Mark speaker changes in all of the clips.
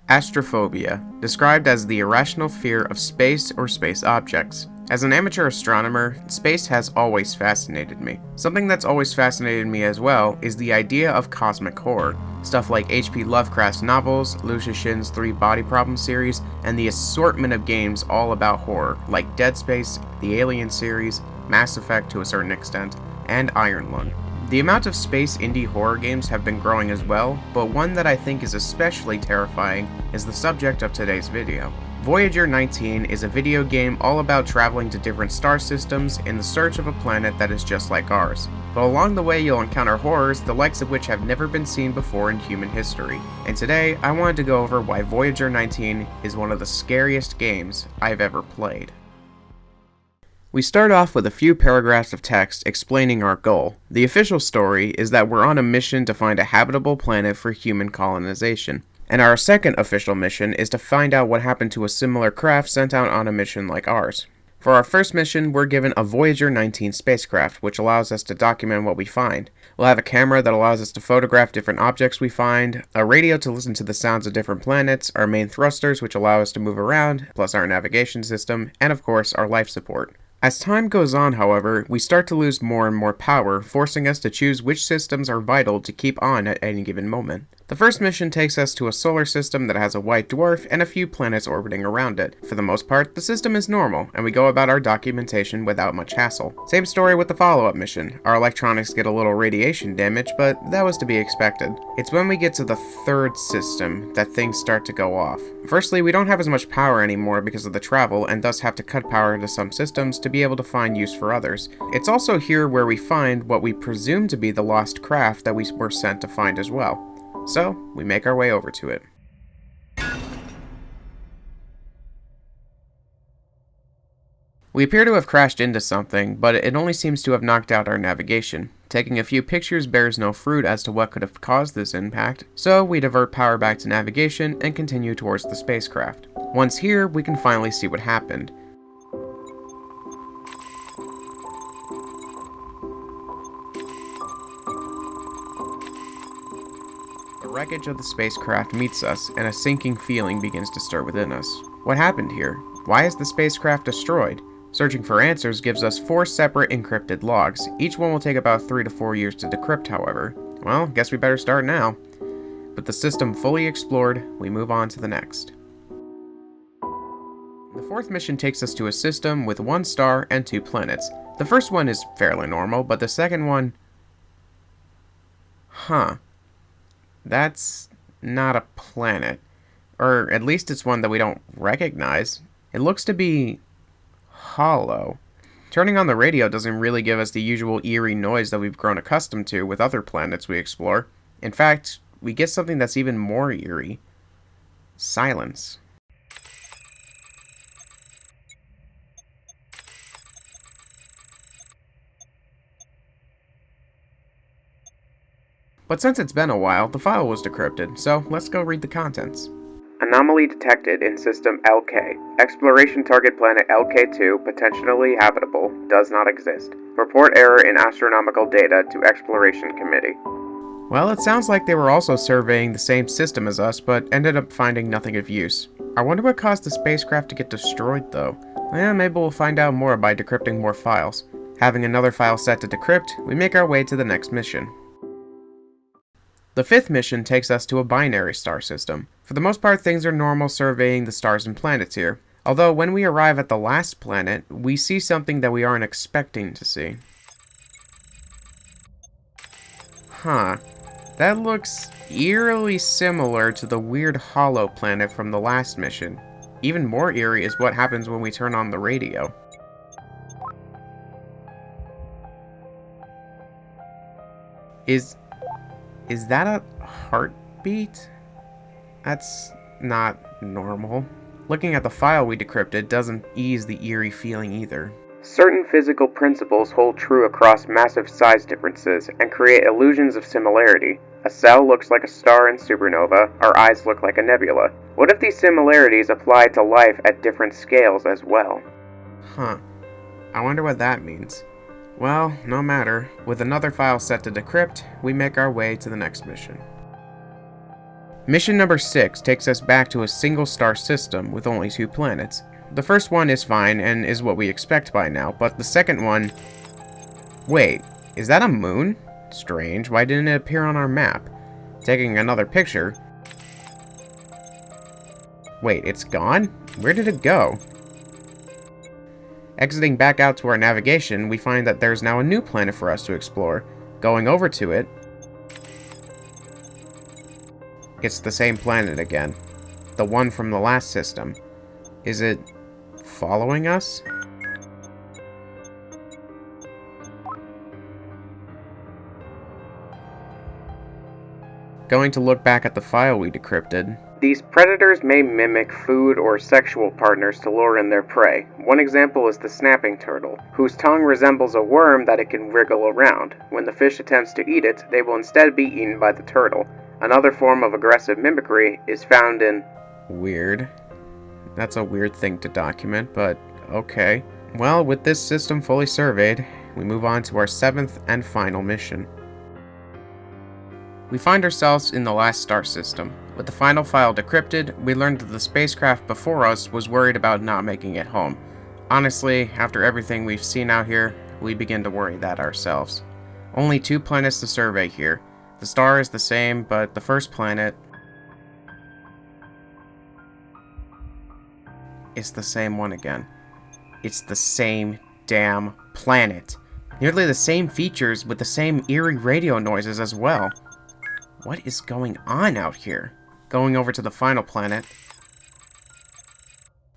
Speaker 1: Astrophobia, described as the irrational fear of space or space objects. As an amateur astronomer, space has always fascinated me. Something that's always fascinated me as well is the idea of cosmic horror. Stuff like HP Lovecraft's novels, Liu Cixins' 3 Body Problem series, and the assortment of games all about horror, like Dead Space, the Alien series, Mass Effect to a certain extent, and Iron Lung. The amount of space indie horror games have been growing as well, but one that I think is especially terrifying is the subject of today's video. Voyager 19 is a video game all about traveling to different star systems in the search of a planet that is just like ours. But along the way you'll encounter horrors the likes of which have never been seen before in human history. And today I wanted to go over why Voyager 19 is one of the scariest games I've ever played. We start off with a few paragraphs of text explaining our goal. The official story is that we're on a mission to find a habitable planet for human colonization. And our second official mission is to find out what happened to a similar craft sent out on a mission like ours. For our first mission, we're given a Voyager 19 spacecraft, which allows us to document what we find. We'll have a camera that allows us to photograph different objects we find, a radio to listen to the sounds of different planets, our main thrusters which allow us to move around, plus our navigation system, and of course our life support. As time goes on, however, we start to lose more and more power, forcing us to choose which systems are vital to keep on at any given moment. The first mission takes us to a solar system that has a white dwarf and a few planets orbiting around it. For the most part, the system is normal, and we go about our documentation without much hassle. Same story with the follow-up mission. Our electronics get a little radiation damage, but that was to be expected. It's when we get to the third system that things start to go off. Firstly, we don't have as much power anymore because of the travel, and thus have to cut power into some systems to be able to find use for others. It's also here where we find what we presume to be the lost craft that we were sent to find as well. So, we make our way over to it. We appear to have crashed into something, but it only seems to have knocked out our navigation. Taking a few pictures bears no fruit as to what could have caused this impact, so we divert power back to navigation and continue towards the spacecraft. Once here, we can finally see what happened. The wreckage of the spacecraft meets us, and a sinking feeling begins to stir within us. What happened here? Why is the spacecraft destroyed? Searching for answers gives us 4 separate encrypted logs. Each one will take about 3 to 4 years to decrypt, however. Well, guess we better start now. With the system fully explored, we move on to the next. The fourth mission takes us to a system with 1 star and 2 planets. The first one is fairly normal, but the second one... That's not a planet. Or at least it's one that we don't recognize. It looks to be hollow. Turning on the radio doesn't really give us the usual eerie noise that we've grown accustomed to with other planets we explore. In fact, we get something that's even more eerie. Silence. But since it's been a while, the file was decrypted, so let's go read the contents. Anomaly detected in system LK. Exploration target planet LK2, potentially habitable, does not exist. Report error in astronomical data to Exploration Committee. Well, it sounds like they were also surveying the same system as us, but ended up finding nothing of use. I wonder what caused the spacecraft to get destroyed, though. Maybe we'll find out more by decrypting more files. Having another file set to decrypt, we make our way to the next mission. The fifth mission takes us to a binary star system. For the most part, things are normal surveying the stars and planets here. Although, when we arrive at the last planet, we see something that we aren't expecting to see. That looks eerily similar to the weird hollow planet from the last mission. Even more eerie is what happens when we turn on the radio. Is that a heartbeat? That's not normal. Looking at the file we decrypted doesn't ease the eerie feeling either. Certain physical principles hold true across massive size differences and create illusions of similarity. A cell looks like a star in supernova, our eyes look like a nebula. What if these similarities apply to life at different scales as well? I wonder what that means. Well, no matter. With another file set to decrypt, we make our way to the next mission. Mission number 6 takes us back to a single star system with only 2 planets. The first one is fine and is what we expect by now, but the second one... Wait, is that a moon? Strange, why didn't it appear on our map? Taking another picture... Wait, it's gone? Where did it go? Exiting back out to our navigation, we find that there's now a new planet for us to explore. Going over to it... It's the same planet again. The one from the last system. Is it... following us? Going to look back at the file we decrypted. These predators may mimic food or sexual partners to lure in their prey. One example is the snapping turtle, whose tongue resembles a worm that it can wriggle around. When the fish attempts to eat it, they will instead be eaten by the turtle. Another form of aggressive mimicry is found in... Weird. That's a weird thing to document, but okay. Well, with this system fully surveyed, we move on to our 7th and final mission. We find ourselves in the last star system. With the final file decrypted, we learned that the spacecraft before us was worried about not making it home. Honestly, after everything we've seen out here, we begin to worry that ourselves. Only 2 planets to survey here. The star is the same, but the first planet is the same one again. It's the same damn planet. Nearly the same features with the same eerie radio noises as well. What is going on out here? Going over to the final planet.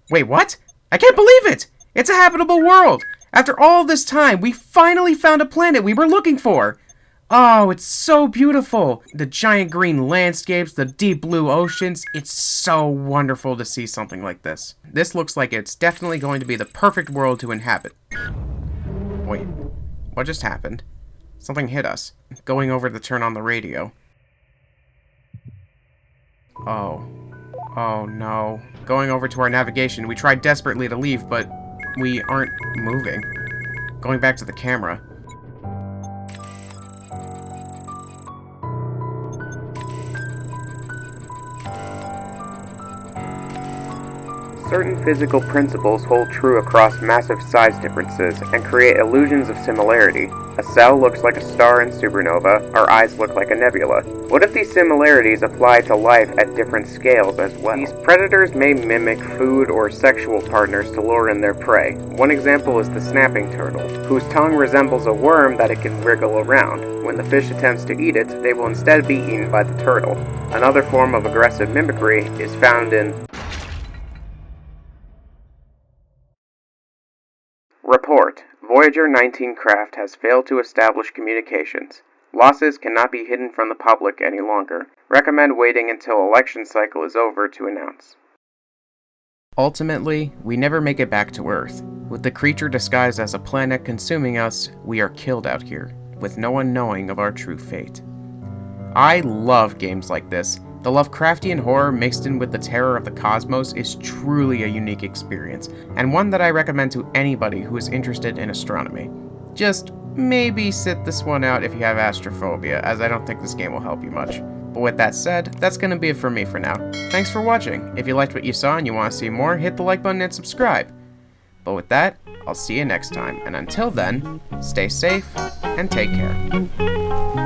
Speaker 1: Wait, what? I can't believe it! It's a habitable world! After all this time, we finally found a planet we were looking for! Oh, it's so beautiful! The giant green landscapes, the deep blue oceans, it's so wonderful to see something like this. This looks like it's definitely going to be the perfect world to inhabit. Wait, what just happened? Something hit us. Going over to turn on the radio. Oh no. Going over to our navigation, we tried desperately to leave, but we aren't moving. Going back to the camera. Certain physical principles hold true across massive size differences and create illusions of similarity. A cell looks like a star in supernova, our eyes look like a nebula. What if these similarities apply to life at different scales as well? These predators may mimic food or sexual partners to lure in their prey. One example is the snapping turtle, whose tongue resembles a worm that it can wriggle around. When the fish attempts to eat it, they will instead be eaten by the turtle. Another form of aggressive mimicry is found in... Report. Voyager 19 craft has failed to establish communications. Losses cannot be hidden from the public any longer. Recommend waiting until election cycle is over to announce. Ultimately, we never make it back to Earth. With the creature disguised as a planet consuming us, we are killed out here, with no one knowing of our true fate. I love games like this. The Lovecraftian horror mixed in with the terror of the cosmos is truly a unique experience, and one that I recommend to anybody who is interested in astronomy. Just maybe sit this one out if you have astrophobia, as I don't think this game will help you much. But with that said, that's gonna be it for me for now. Thanks for watching. If you liked what you saw and you want to see more, hit the like button and subscribe. But with that, I'll see you next time, and until then, stay safe and take care.